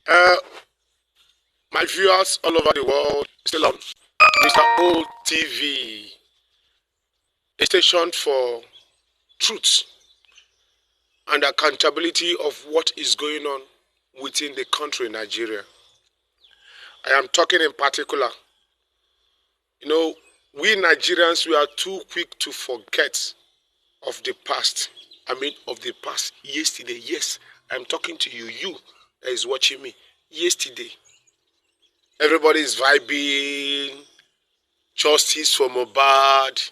Uh, my viewers all over the world, still on Mr. O TV, a station for truth and accountability of what is going on within the country, Nigeria. I am talking in particular, we Nigerians, we are too quick to forget of the past. Of the past. Yesterday, yes, I'm talking to you that is watching me. Yesterday, everybody is vibing, justice for Mohbad,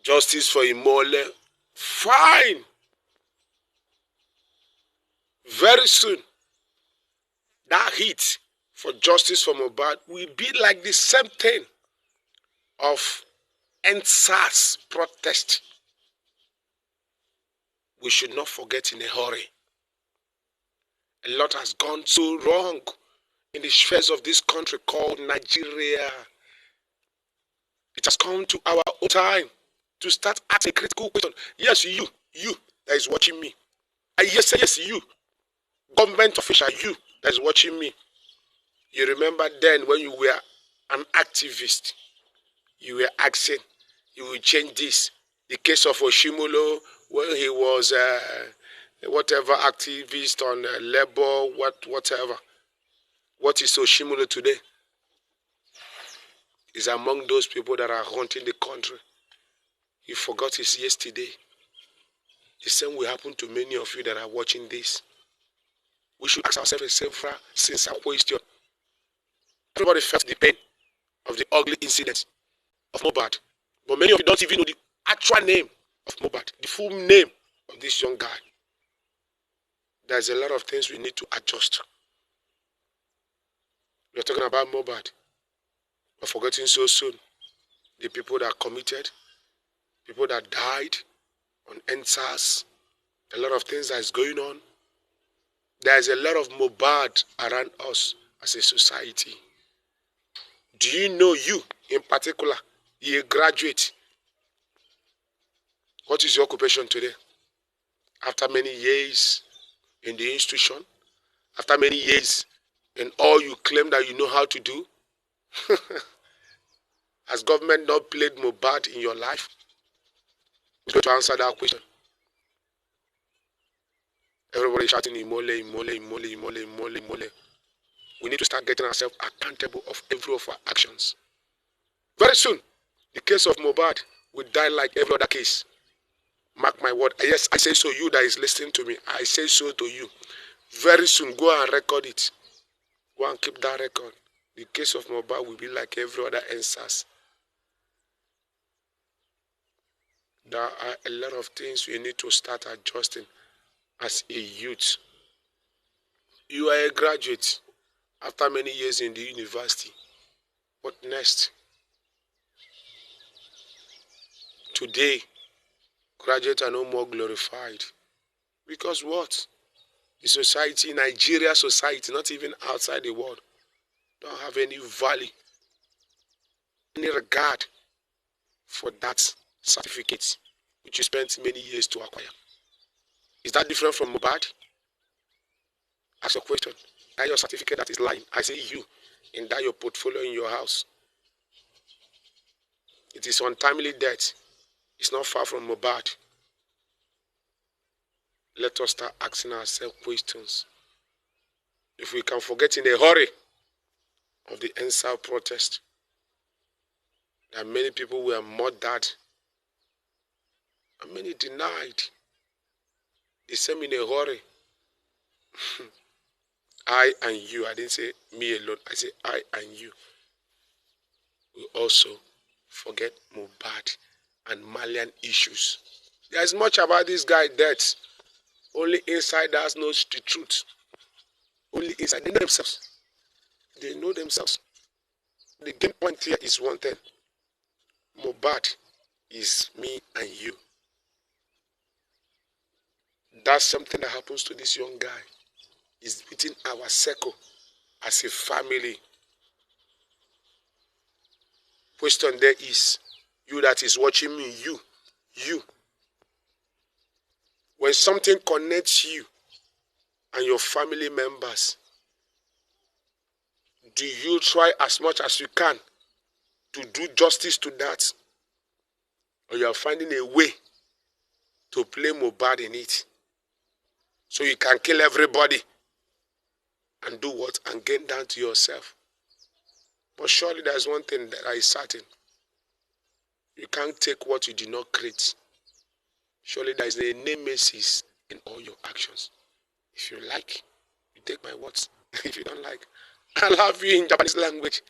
justice for Imole. Fine. Very soon, that heat for justice for Mohbad will be like the same thing of SARS protest. We should not forget in a hurry. A lot has gone so wrong in the spheres of this country called Nigeria. It has come to our own time to start asking a critical question. Yes, you that is watching me. Yes, you, government official, you that is watching me. You remember then when you were an activist, you were asking, you will change this. The case of Oshimulo, when he was whatever activist on labor, whatever. What is Oshimulo today? Is among those people that are haunting the country. You forgot his yesterday. The same will happen to many of you that are watching this. We should ask ourselves a sincere question. Everybody felt the pain of the ugly incident of Mohbad. But many of you don't even know the actual name of Mohbad, the full name of this young guy. There's a lot of things we need to adjust. We're talking about Mohbad. We're forgetting so soon the people that committed, people that died on NSAS, a lot of things that is going on. There's a lot of Mohbad around us as a society. Do you know you, in particular, you're a graduate? What is your occupation today? After many years in the institution, after many years in all you claim that you know how to do, has government not played Mohbad in your life? Who's going to answer that question? Everybody shouting Imole, Imole, Imole, Imole, Imole, Imole. We need to start getting ourselves accountable of every of our actions. Very soon, the case of Mohbad will die like every other case. Mark my word. Yes, I say so. You that is listening to me, I say so to you. Very soon, go and record it. Go and keep that record. The case of Mohbad will be like every other NSAS. There are a lot of things we need to start adjusting as a youth. You are a graduate after many years in the university. What next? Today, graduates are no more glorified. Because what? The society, Nigeria society, not even outside the world, don't have any value, any regard for that certificate which you spent many years to acquire. Is that different from Mohbad? Ask your question. That your certificate that is lying. I say you, in that your portfolio in your house. It is untimely death. It's not far from Mohbad. Let us start asking ourselves questions. If we can forget in a hurry of the NSAS protest, that many people were murdered and many denied. The same in a hurry. I and you, I didn't say me alone, I say I and you. We also forget Mohbad and Malian issues. There's much about this guy death. Only insiders know the truth. Only inside. They know themselves. They know themselves. The game point here is one thing. Mohbad is me and you. That's something that happens to this young guy. It's within our circle as a family. Question there is, you that is watching me, you. When something connects you and your family members, Do you try as much as you can to do justice to that? Or you are finding a way to play Mohbad in it? So you can kill everybody and do what? And get down to yourself. But surely there's one thing that is certain. You can't take what you did not create. Surely there is a nemesis in all your actions. If you like, you take my words. If you don't like, I'll have you in Japanese language.